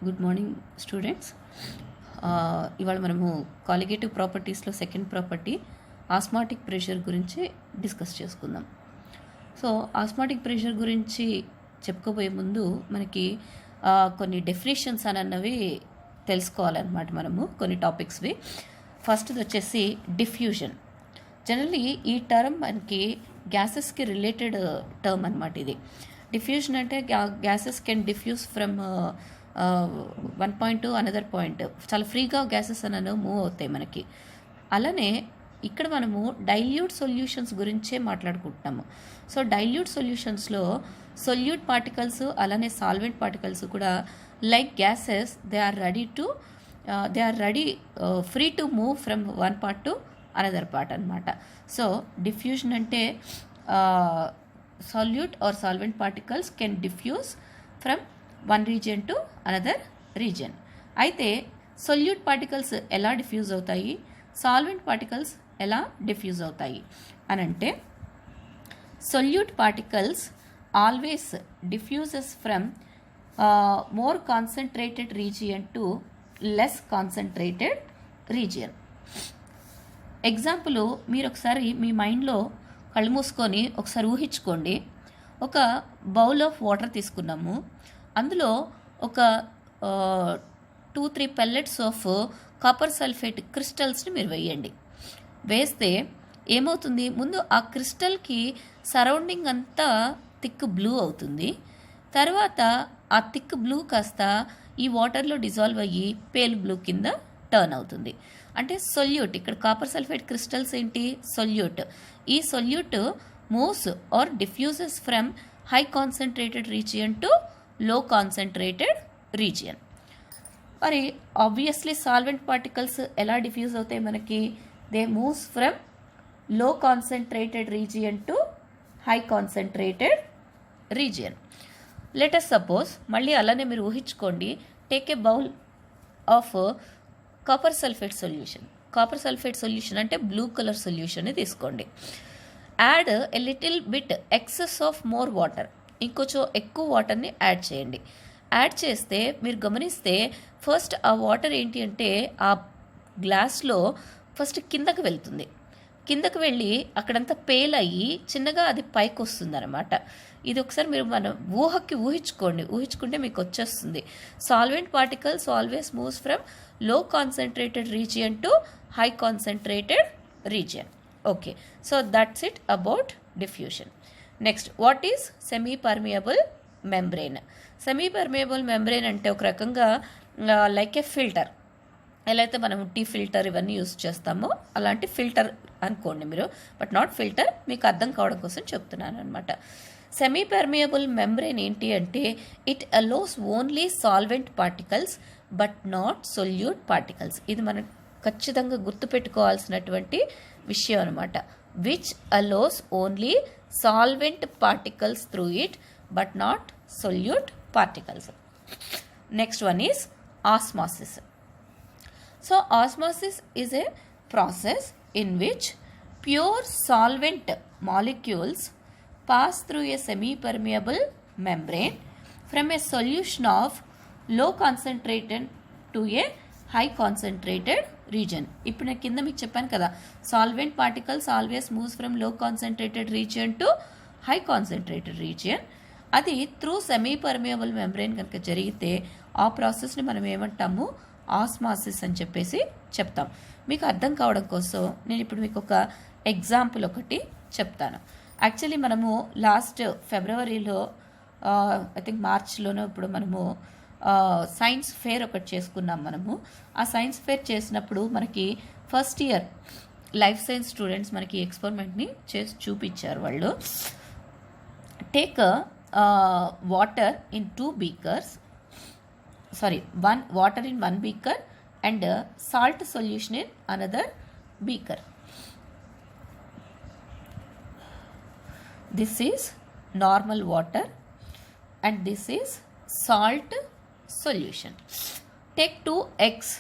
Good morning students. ఇవాళ మనము colligative ప్రాపర్టీస్లో సెకండ్ ప్రాపర్టీ ఆస్మాటిక్ ప్రెషర్ గురించి డిస్కస్ చేసుకుందాం. సో ఆస్మాటిక్ ప్రెషర్ గురించి చెప్పుకోబోయే ముందు మనకి కొన్ని డెఫినేషన్స్ అన్నవి తెలుసుకోవాలన్నమాట. మనము కొన్ని టాపిక్స్వి. ఫస్ట్ది వచ్చేసి డిఫ్యూజన్. జనరల్లీ ఈ టర్మ్ మనకి గ్యాసెస్కి రిలేటెడ్ టర్మ్ అనమాట. ఇది డిఫ్యూజన్ అంటే gases can diffuse from one point to another point. చాలా ఫ్రీగా గ్యాసెస్ అన్నను మూవ్ అవుతాయి మనకి. అలానే ఇక్కడ మనము డైల్యూట్ సొల్యూషన్స్ గురించే మాట్లాడుకుంటున్నాము. సో డైల్యూట్ సొల్యూషన్స్లో సొల్యూట్ పార్టికల్స్ అలానే సాల్వెంట్ పార్టికల్స్ కూడా like gases they are ready free to move from one part to another part అనమాట. సో డిఫ్యూజన్ అంటే solute or solvent particles can diffuse from one region to another region. అయితే solute particles ఎలా diffuse అవుతాయి, solvent particles ఎలా diffuse అవుతాయి అని అంటే, solute particles always diffuses from more concentrated region to less concentrated region. Example మీరు ఒకసారి మీ మైండ్లో కళ్ళు మూసుకొని ఒకసారి ఊహించుకోండి. ఒక బౌల్ ఆఫ్ వాటర్ తీసుకున్నాము. అందులో ఒక 2-3 పెల్లెట్స్ ఆఫ్ కాపర్ సల్ఫేట్ క్రిస్టల్స్ని మీరు వేయండి. వేస్తే ఏమవుతుంది, ముందు ఆ క్రిస్టల్కి సరౌండింగ్ అంతా థిక్ బ్లూ అవుతుంది. తర్వాత ఆ థిక్ బ్లూ కాస్త ఈ వాటర్లో డిజాల్వ్ అయ్యి పేల్ బ్లూ కింద టర్న్ అవుతుంది. అంటే సొల్యూట్, ఇక్కడ కాపర్ సల్ఫేట్ క్రిస్టల్స్ ఏంటి, సొల్యూట్. ఈ solute moves or diffuses from high concentrated region to low concentrated region. మరి ఆబ్వియస్లీ సాల్వెంట్ పార్టికల్స్ ఎలా డిఫ్యూజ్ అవుతాయి మనకి, they moves from low concentrated region to high concentrated region. Let us suppose, మళ్ళీ అలానే మీరు ఊహించుకోండి, take a bowl of copper sulphate solution. Copper sulphate solution అంటే blue colour సొల్యూషన్ని తీసుకోండి. Add a little bit excess of more water, ఇంకొంచెం ఎక్కువ వాటర్ని యాడ్ చేయండి. యాడ్ చేస్తే మీరు గమనిస్తే ఫస్ట్ ఆ వాటర్ ఏంటి అంటే ఆ గ్లాస్లో ఫస్ట్ కిందకి వెళ్తుంది. కిందకు వెళ్ళి అక్కడంతా పేల్ అయ్యి చిన్నగా అది పైకి వస్తుంది అనమాట. ఇది ఒకసారి మీరు మన ఊహించుకుంటే మీకు వచ్చేస్తుంది. Solvent particles always moves from low concentrated region to high concentrated region. Okay, so that's it about diffusion. Next, what is semi permeable membrane. Semi permeable membrane అంటే ఒక రకంగా లైక్ ఏ ఫిల్టర్. ఎలా అయితే మనం టీ ఫిల్టర్ ఇవన్నీ use చేస్తామో అలాంటి filter అనుకోండి మీరు, బట్ నాట్ ఫిల్టర్, మీకు అర్థం కావడం కోసం చెప్తున్నాను అనమాట. సెమీ పర్మియబుల్ మెంబ్రెయిన్ ఏంటి అంటే, it allows only solvent particles but not solute particles. ఇది మనం ఖచ్చితంగా గుర్తుపెట్టుకోవాల్సినటువంటి విషయం అనమాట. Which allows only solvent particles through it but not solute particles. Next one is osmosis. So osmosis is a process in which pure solvent molecules pass through a semi-permeable membrane from a solution of low concentrated to a high concentrated region. ఇప్పుడు నేను కింద మీకు చెప్పాను కదా, solvent particles always moves from low concentrated region to high concentrated region. అది through semi permeable membrane కనుక జరిగితే ఆ ప్రాసెస్ని మనం ఏమంటాము, ఆస్మాసిస్ అని చెప్పేసి చెప్తాం. మీకు అర్థం కావడం కోసం నేను ఇప్పుడు మీకు ఒక ఎగ్జాంపుల్ ఒకటి చెప్తాను. యాక్చువల్లీ మనము లాస్ట్ ఫిబ్రవరిలో ఐ థింక్ మార్చ్లోనూ ఇప్పుడు మనము సైన్స్ ఫేర్ ఒకటి చేసుకున్నాం. మనము ఆ సైన్స్ ఫేర్ చేసినప్పుడు మనకి first year life science students మనకి ఎక్స్పెరిమెంట్ని చేసి చూపించారు. వాళ్ళు take water in 2 beakers, one water in 1 beaker and salt solution in another beaker. This is normal water and this is salt solution. Take 2 eggs,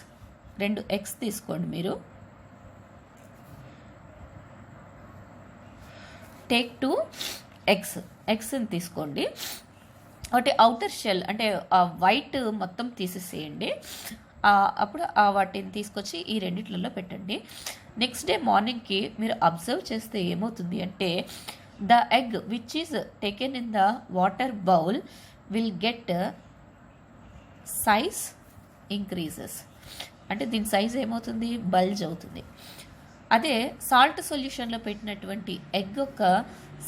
2 eggs తీసుకోండి మీరు. Take 2 eggs ని తీసుకోండి. ఒకటి outer shell అంటే ఆ వైట్ మొత్తం తీసేసేయండి. అప్పుడు వాటిని తీసుకొచ్చి ఈ రెండిట్లలో పెట్టండి. నెక్స్ట్ డే మార్నింగ్కి మీరు అబ్జర్వ్ చేస్తే ఏమవుతుంది అంటే the egg which is taken in the water bowl will get size increases. అంటే దీని సైజ్ ఏమవుతుంది, బల్జ్ అవుతుంది. అదే సాల్ట్ సొల్యూషన్లో పెట్టినటువంటి ఎగ్ యొక్క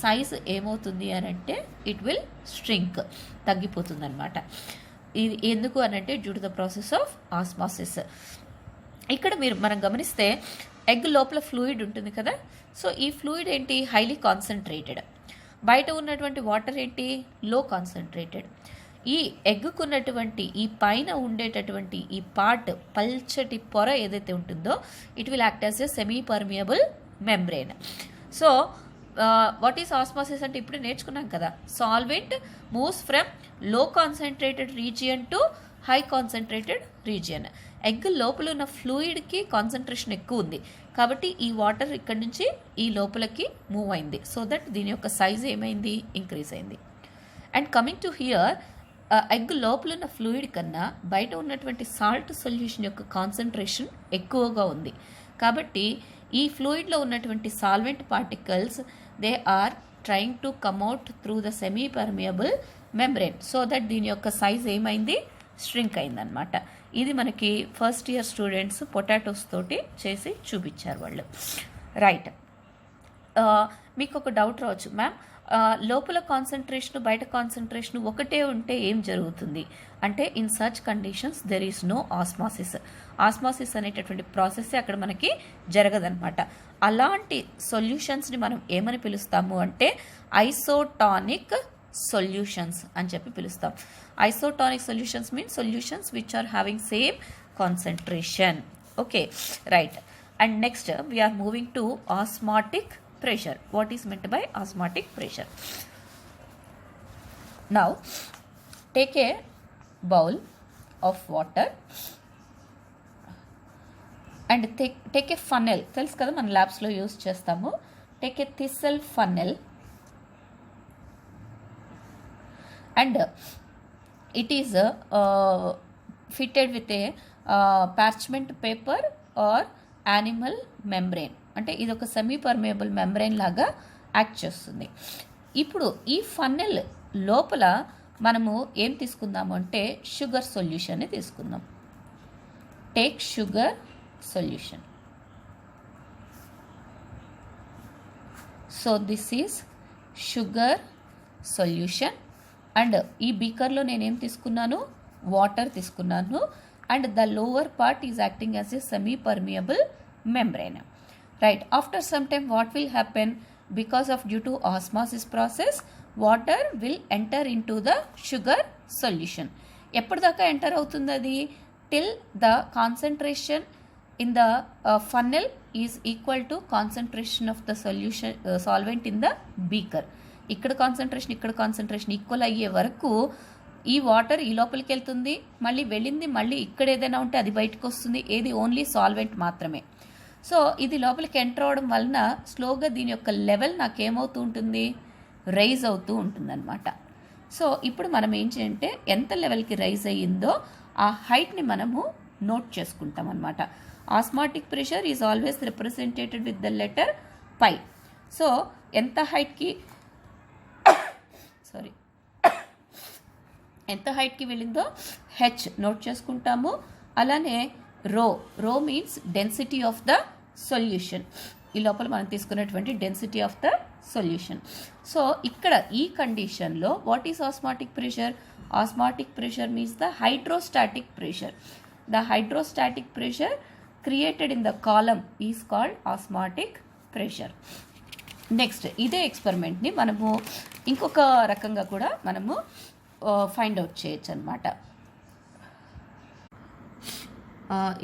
సైజ్ ఏమవుతుంది అని అంటే ఇట్ విల్ స్ట్రింక్, తగ్గిపోతుంది అనమాట. ఇది ఎందుకు అని అంటే due to the process of osmosis. ఇక్కడ మనం గమనిస్తే ఎగ్ లోపల ఫ్లూయిడ్ ఉంటుంది కదా, సో ఈ ఫ్లూయిడ్ ఏంటి, హైలీ కాన్సన్ట్రేటెడ్. బయట ఉన్నటువంటి వాటర్ ఏంటి, లో కాన్సన్ట్రేటెడ్. ఈ ఎగ్గుకున్నటువంటి ఈ పైన ఉండేటటువంటి ఈ పార్ట్, పల్చటి పొర ఏదైతే ఉంటుందో it will act as a semi permeable membrane. So what is osmosis అంటే ఇప్పుడు నేర్చుకున్నాం కదా, solvent moves from low concentrated region to high concentrated region. Egg లోపల ఉన్న ఫ్లూయిడ్కి కాన్సన్ట్రేషన్ ఎక్కువ ఉంది కాబట్టి ఈ వాటర్ ఇక్కడ నుంచి ఈ లోపలికి మూవ్ అయింది. సో దట్ దీని యొక్క సైజ్ ఏమైంది, ఇంక్రీజ్ అయింది. And coming to hear, egg లోపల ఉన్న ఫ్లూయిడ్ కన్నా బయట ఉన్నటువంటి సాల్ట్ సొల్యూషన్ యొక్క కాన్సన్ట్రేషన్ ఎక్కువగా ఉంది కాబట్టి ఈ ఫ్లూయిడ్లో ఉన్నటువంటి solvent particles they are trying to come out through the semi permeable membrane. So that దీని యొక్క సైజ్ ఏమైంది, స్ట్రింక్ అయిందనమాట. ఇది మనకి ఫస్ట్ ఇయర్ స్టూడెంట్స్ పొటాటోస్ తోటి చేసి చూపించారు వాళ్ళు. రైట్, మీకు ఒక డౌట్ రావచ్చు, మ్యామ్ లోపల కాన్సన్ట్రేషన్ బయట కాన్సన్ట్రేషన్ ఒకటే ఉంటే ఏం జరుగుతుంది అంటే in such conditions there is no osmosis. Osmosis అనేటటువంటి ప్రాసెస్ అక్కడ మనకి జరగదనమాట. అలాంటి సొల్యూషన్స్ని మనం ఏమని పిలుస్తాము అంటే ఐసోటానిక్ సొల్యూషన్స్ అని చెప్పి పిలుస్తాం. Isotonic solutions means solutions which are having same concentration. Okay, right. And next we're moving to osmotic pressure. What is meant by osmotic pressure? Now take a bowl of water and take a funnel. తెలుసు కదా మన ల్యాబ్స్లో use చేస్తాము. Take a thistle funnel and it is fitted with a parchment paper or animal membrane. అంటే ఇది ఒక semi permeable membrane లాగా act చేస్తుంది. ఇప్పుడు ఈ ఫన్నెల్ లోపల మనము ఏం తీసుకుందాము అంటే షుగర్ సొల్యూషన్ని తీసుకుందాం. Take sugar solution. So this is sugar solution and ఈ బీకర్లో నేనేం తీసుకున్నాను, వాటర్ తీసుకున్నాను and the lower part is acting as a semi permeable membrane. Right, after some time what will happen, because of due to osmosis process water will enter into the sugar solution. ఎప్పుడు దాకా enter అవుతుంది అది, till the concentration in the funnel is equal to concentration of the solution solvent in the beaker. ఇక్కడ concentration equal అయ్యే వరకు ఈ water ఈ లోపలికి వెళ్తుంది, మళ్ళీ వెళ్ళింది, మళ్ళీ ఇక్కడ ఏదైనా ఉంటే అది బయటకు వస్తుంది, ఏది ఓన్లీ సాల్వెంట్ మాత్రమే. సో ఇది లోపలికి ఎంటర్ అవడం వలన స్లోగా దీని యొక్క లెవెల్ నాకేమవుతూ ఉంటుంది, రైజ్ అవుతూ ఉంటుందన్నమాట. సో ఇప్పుడు మనం ఏం చేయంటే ఎంత లెవెల్కి రైజ్ అయ్యిందో ఆ హైట్ని మనము నోట్ చేసుకుంటాం అనమాట. Osmotic pressure is always representated with the letter pi. So ఎంత హైట్కి వెళ్ళిందో హెచ్ నోట్ చేసుకుంటాము. అలానే rho means density of the solution, ఈ లోపల మనం తీసుకున్నటువంటి density of the solution. So ఇక్కడ ఈ కండిషన్లో what is osmotic pressure? Osmotic pressure means the hydrostatic pressure. The hydrostatic pressure created in the column is called osmotic pressure. Next ఇదే ఎక్స్పెరిమెంట్ని మనము ఇంకొక రకంగా కూడా మనము ఫైండ్ అవుట్ చేయొచ్చు అనమాట.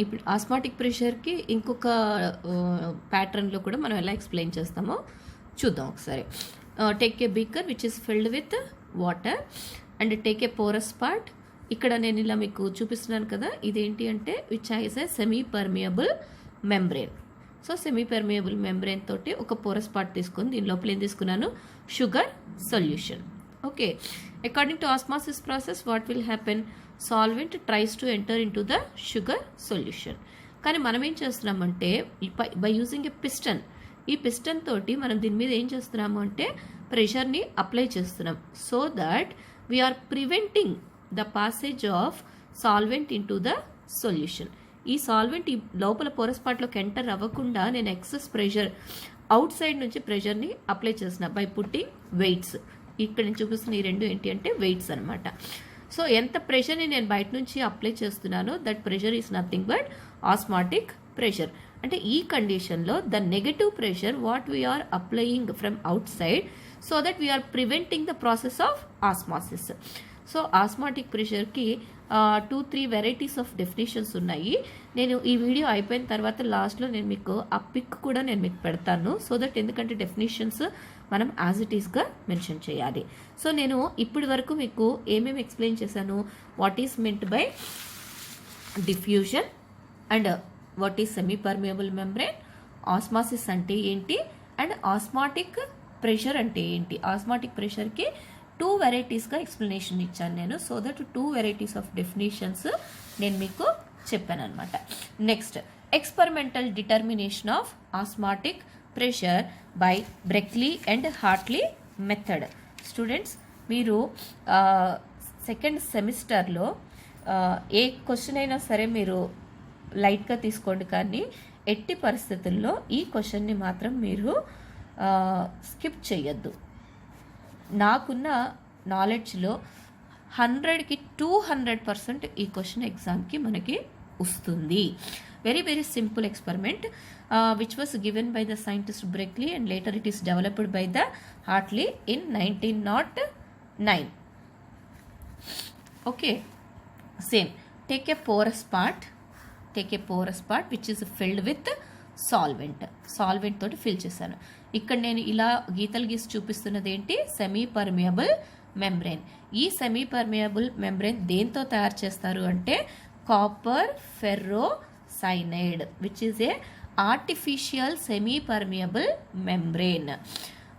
ఇప్పుడు ఆస్మాటిక్ ప్రెషర్కి ఇంకొక ప్యాటర్న్లో కూడా మనం ఎలా ఎక్స్ప్లెయిన్ చేస్తామో చూద్దాం ఒకసారి. Take a beaker which is filled with water and take a porous part. ఇక్కడ నేను ఇలా మీకు చూపిస్తున్నాను కదా, ఇదేంటి అంటే which has a semi permeable membrane. So semi permeable membrane తోటి ఒక పోరస్ పార్ట్ తీసుకొని దీని లోపల ఏం తీసుకున్నాను, sugar solution. Okay, according to osmosis process, what will happen? Solvent tries to enter into the sugar solution. కానీ మనం ఏం చేస్తున్నామంటే బై యూజింగ్ ఎ పిస్టన్, ఈ పిస్టన్ తోటి మనం దీని మీద ఏం చేస్తున్నాము అంటే ప్రెషర్ని అప్లై చేస్తున్నాం, so that we are preventing the passage of solvent into the solution. ఈ సాల్వెంట్ ఈ లోపల పోరస్ పార్ట్లోకి ఎంటర్ అవ్వకుండా నేను ఎక్సెస్ ప్రెషర్ అవుట్ సైడ్ నుంచి ప్రెషర్ని అప్లై చేసిన బై పుట్టింగ్ వెయిట్స్. ఇక్కడ నేను చూపిస్తున్న ఈ రెండు ఏంటి అంటే వెయిట్స్ అనమాట. సో ఎంత ప్రెషర్ని నేను బయట నుంచి అప్లై చేస్తున్నానో that pressure is nothing but osmotic pressure. అంటే ఈ కండిషన్లో the negative pressure what we are applying from outside, so that we are preventing the process of osmosis. So osmotic ప్రెషర్కి 2-3 వెరైటీస్ ఆఫ్ డెఫినేషన్స్ ఉన్నాయి. నేను ఈ వీడియో అయిపోయిన తర్వాత లాస్ట్లో నేను మీకు ఆ పిక్ కూడా నేను మీకు పెడతాను, సో దట్ ఎందుకంటే డెఫినేషన్స్ మనం యాజ్ ఇట్ ఈస్గా మెన్షన్ చేయాలి. సో నేను ఇప్పటి వరకు మీకు ఏమేమి ఎక్స్ప్లెయిన్ చేశాను, what is meant by diffusion and what is semi permeable membrane, osmosis అంటే ఏంటి అండ్ ఆస్మాటిక్ ప్రెషర్ అంటే ఏంటి. ఆస్మాటిక్ ప్రెషర్కి 2 వెరైటీస్గా ఎక్స్ప్లెనేషన్ ఇచ్చాను నేను, so that 2 varieties of definitions నేను మీకు చెప్పాను అనమాట. Next, experimental determination of osmotic pressure by Berkeley and Hartley method. Students, మీరు సెకండ్ సెమిస్టర్లో ఏ క్వశ్చన్ అయినా సరే మీరు లైట్గా తీసుకోండి, కానీ ఎట్టి పరిస్థితుల్లో ఈ క్వశ్చన్ని మాత్రం మీరు స్కిప్ చేయొద్దు. నాకున్న నాలెడ్జ్లో 100కి 200% ఈ క్వశ్చన్ ఎగ్జామ్కి మనకి వస్తుంది. Very very simple experiment which was given by the scientist Berkeley and later it is developed by the Hartley in 1909. Okay, same take a porous part which is filled with solvent తోటి fill చేశాను. ఇక్కడ నేను ఇలా గీతలు గీసి చూపిస్తున్నది ఏంటి, semi permeable membrane. ఈ సెమీ పర్మియబుల్ మెంబ్రెయిన్ దేంతో తయారు చేస్తారు అంటే copper ferrocyanide which is a artificial semi permeable membrane.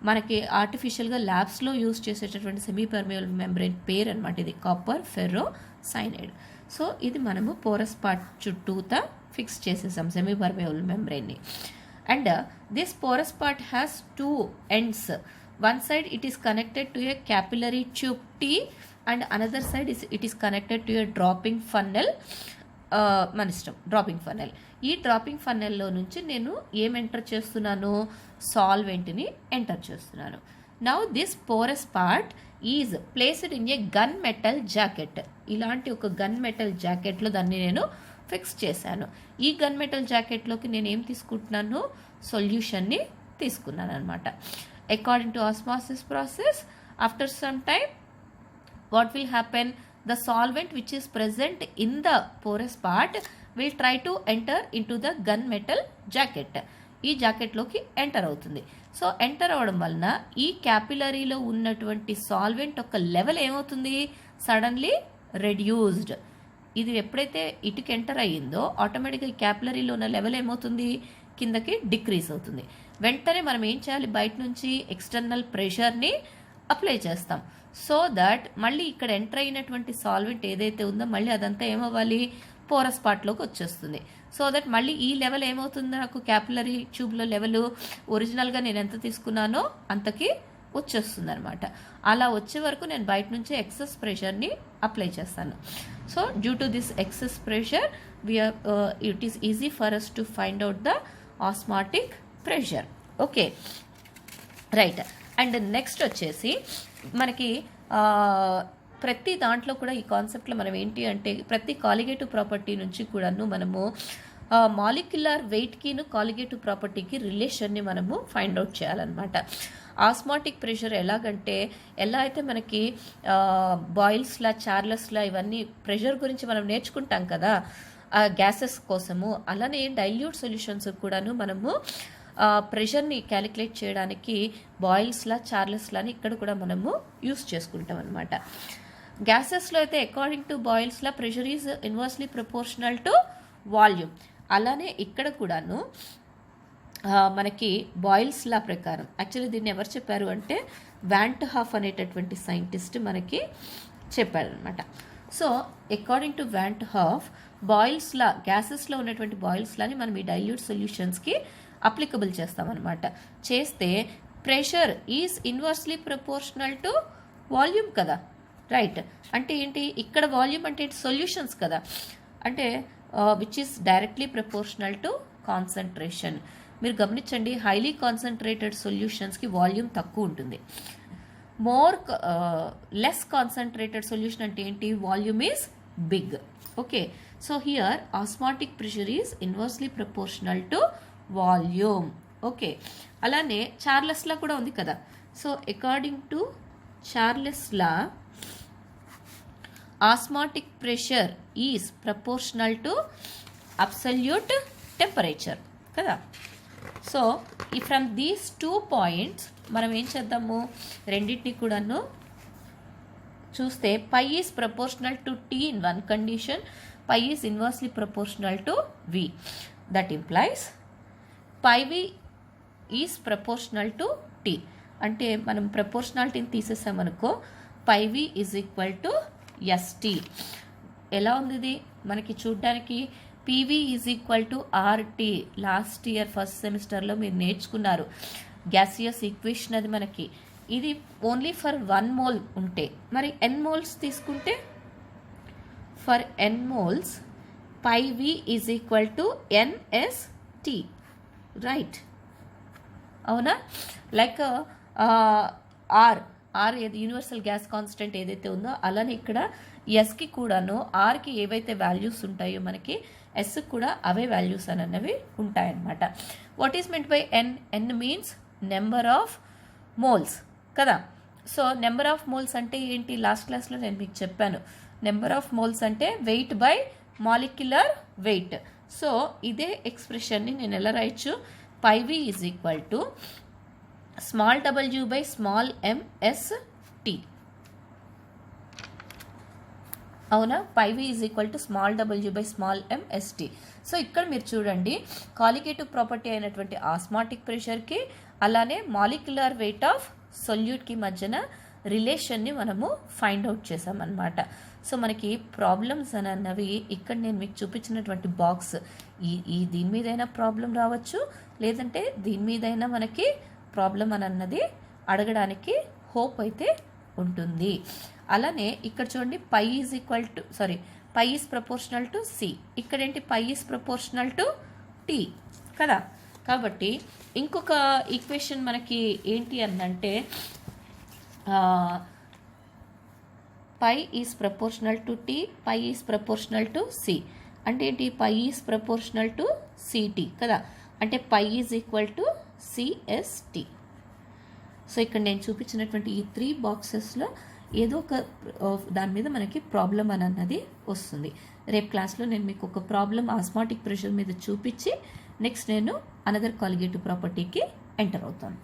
మనకి ఆర్టిఫిషియల్గా ల్యాబ్స్లో యూజ్ చేసేటటువంటి సెమీ పర్మియబుల్ మెంబ్రెయిన్ పేరు అనమాట ఇది, కాపర్ ఫెర్రో సైనైడ్. సో ఇది మనము పోరస్ పార్ట్ చుట్టూతా ఫిక్స్ చేసేసాం సెమీ పర్మియబుల్ మెంబ్రెయిన్ని. And this porous part has 2 ends. One side it is connected to a capillary tube T and another side it is connected to a dropping funnel. మన ఇష్టం, dropping funnel. ఈ dropping ఫన్నెల్లో నుంచి నేను ఏం enter చేస్తున్నాను, సాల్వెంట్ని enter చేస్తున్నాను. Now this porous part is placed in a gun metal jacket. ఇలాంటి ఒక గన్ మెటల్ జాకెట్లో దాన్ని నేను ఫిక్స్ చేశాను. ఈ గన్ మెటల్ జాకెట్లోకి నేను ఏం తీసుకుంటున్నాను, సొల్యూషన్ని తీసుకున్నాను అనమాట. According to osmosis process, after some time what will happen, the solvent which is present in the porous part will try to enter into the gun metal jacket. ఈ జాకెట్లోకి enter అవుతుంది. So enter అవ్వడం వలన ఈ క్యాపిలరీలో ఉన్నటువంటి solvent యొక్క level ఏమవుతుంది, suddenly reduced. ఇది ఎప్పుడైతే ఇటుకి ఎంటర్ అయ్యిందో ఆటోమేటిక్గా ఈ క్యాపిలరీలో ఉన్న లెవెల్ ఏమవుతుంది, కిందకి డిక్రీజ్ అవుతుంది. వెంటనే మనం ఏం చేయాలి, బయట నుంచి ఎక్స్టర్నల్ ప్రెషర్ని అప్లై చేస్తాం, సో దట్ మళ్ళీ ఇక్కడ ఎంటర్ అయినటువంటి సాల్వెంట్ ఏదైతే ఉందో మళ్ళీ అదంతా ఏమవ్వాలి, పోరస్ పార్ట్లోకి వచ్చేస్తుంది. సో దట్ మళ్ళీ ఈ లెవెల్ ఏమవుతుంది, నాకు క్యాపిలరీ ట్యూబ్లో లెవెల్ ఒరిజినల్గా నేను ఎంత తీసుకున్నానో అంతకి వచ్చేస్తుంది అనమాట. అలా వచ్చే వరకు నేను బయట నుంచి ఎక్సెస్ ప్రెషర్ని అప్లై చేస్తాను. So due to this excess pressure it is easy for us to find out the osmotic pressure. Okay, right. And next వచ్చేసి మనకి ప్రతి దాంట్లో కూడా ఈ కాన్సెప్ట్లో మనం ఏంటి అంటే ప్రతి కాలిగేటివ్ ప్రాపర్టీ నుంచి కూడాను మనము మాలిక్యులర్ వెయిట్కిను కాలిగేటివ్ ప్రాపర్టీకి రిలేషన్ని మనము ఫైండ్ అవుట్ చేయాలన్నమాట. ఆస్మాటిక్ ప్రెషర్ ఎలాగంటే ఎలా అయితే మనకి బాయిల్స్లా చార్లెస్లా ఇవన్నీ ప్రెషర్ గురించి మనం నేర్చుకుంటాం కదా గ్యాసెస్ కోసము, అలానే డైల్యూట్ సొల్యూషన్స్ కూడాను మనము ప్రెషర్ని క్యాలిక్యులేట్ చేయడానికి బాయిల్స్లా చార్లెస్లాని ఇక్కడ కూడా మనము యూస్ చేసుకుంటాం అనమాట. గ్యాసెస్లో అయితే according to బాయిల్స్లా pressure is inversely proportional to volume. అలానే ఇక్కడ కూడాను మనకి బాయిల్స్ లా ప్రకారం, యాక్చువల్లీ దీన్ని ఎవరు చెప్పారు అంటే వ్యాంట్ హాఫ్ అనేటటువంటి సైంటిస్ట్ మనకి చెప్పారనమాట. So according to van't Hoff, Boyle's law, గ్యాసెస్లో ఉన్నటువంటి బాయిల్స్ లాని మనం ఈ డైల్యూట్ సొల్యూషన్స్కి అప్లికబుల్ చేస్తామన్నమాట. చేస్తే pressure is inversely proportional to volume కదా, రైట్? అంటే ఏంటి ఇక్కడ వాల్యూమ్ అంటే సొల్యూషన్స్ కదా, అంటే which is directly proportional to concentration. మీరు గమనించండి, హైలీ కాన్సన్ట్రేటెడ్ సొల్యూషన్స్కి వాల్యూమ్ తక్కువ ఉంటుంది. లెస్ కాన్సన్ట్రేటెడ్ సొల్యూషన్ అంటే ఏంటి, volume is big. Okay, so here osmotic pressure is inversely proportional to volume. Okay, అలానే చార్లెస్ లా కూడా ఉంది కదా. So according to Charles law, osmotic pressure is proportional to absolute temperature కదా. So ఈ from these 2 points మనం ఏం చేద్దాము, రెండింటిని కూడాను చూస్తే pi is proportional to T in one condition, pi is inversely proportional to V. That implies pi V is proportional to tea. అంటే మనం ప్రపోర్షనాలిటీని తీసేసామనుకో, pi V is equal to ST. ఎలా ఉంది ఇది మనకి చూడ్డానికి, PV is equal to RT. Last year first సెమిస్టర్లో మీరు నేర్చుకున్నారు గ్యాసియస్ ఈక్వేషన్. అది మనకి ఇది ఓన్లీ ఫర్ 1 మోల్ ఉంటే, మరి ఎన్ మోల్స్ తీసుకుంటే for n moles pi V is equal to nST, right? అవునా? లైక్ ఆర్ ఏది యూనివర్సల్ గ్యాస్ కాన్స్టెంట్ ఏదైతే ఉందో, అలానే ఇక్కడ ఎస్కి కూడాను ఆర్కి ఏవైతే వాల్యూస్ ఉంటాయో మనకి ఎస్ కూడా అవే వాల్యూస్ అన్నవి ఉంటాయన్నమాట. What is meant by N? N means number of moles కదా. సో నెంబర్ ఆఫ్ మోల్స్ అంటే ఏంటి, లాస్ట్ క్లాస్లో నేను మీకు చెప్పాను. నెంబర్ ఆఫ్ మోల్స్ అంటే weight by molecular weight. So ఇదే ఎక్స్ప్రెషన్ని నేను ఎలా రాయొచ్చు, pi V is equal to small W by small MST. అవునా? Pi V is equal to small W by small MST. So ఇక్కడ మీరు చూడండి, కాలిగేటివ్ ప్రాపర్టీ అయినటువంటి ఆస్మాటిక్ ప్రెషర్కి అలానే మాలిక్యులర్ వెయిట్ ఆఫ్ సొల్యూట్కి మధ్యన రిలేషన్ని మనము ఫైండ్ అవుట్ చేసామన్నమాట. సో మనకి ప్రాబ్లమ్స్ అన్నవి ఇక్కడ నేను మీకు చూపించినటువంటి బాక్స్, ఈ దీని మీదైనా ప్రాబ్లం రావచ్చు, లేదంటే దీని మీదైనా మనకి ప్రాబ్లం అన్నది అడగడానికి హోప్ అయితే ఉంటుంది. అలానే ఇక్కడ చూడండి, pi is equal to pi is proportional to C. ఇక్కడ ఏంటి, pi is proportional to T కదా. కాబట్టి ఇంకొక ఈక్వేషన్ మనకి ఏంటి అనంటే, pi is proportional to T, pi is proportional to C. అంటే ఏంటి, pi is proportional to CT కదా. అంటే pi is equal to CST. So ఇక్కడ నేను చూపించినటువంటి ఈ 3 బాక్సెస్లో ఏదో ఒక దాని మీద మనకి ప్రాబ్లం అన్నది వస్తుంది. రేపు క్లాస్లో నేను మీకు ఒక ప్రాబ్లం ఆస్మాటిక్ ప్రెషర్ మీద చూపించి నెక్స్ట్ నేను అనదర్ కాలిగేటివ్ ప్రాపర్టీకి ఎంటర్ అవుతాను.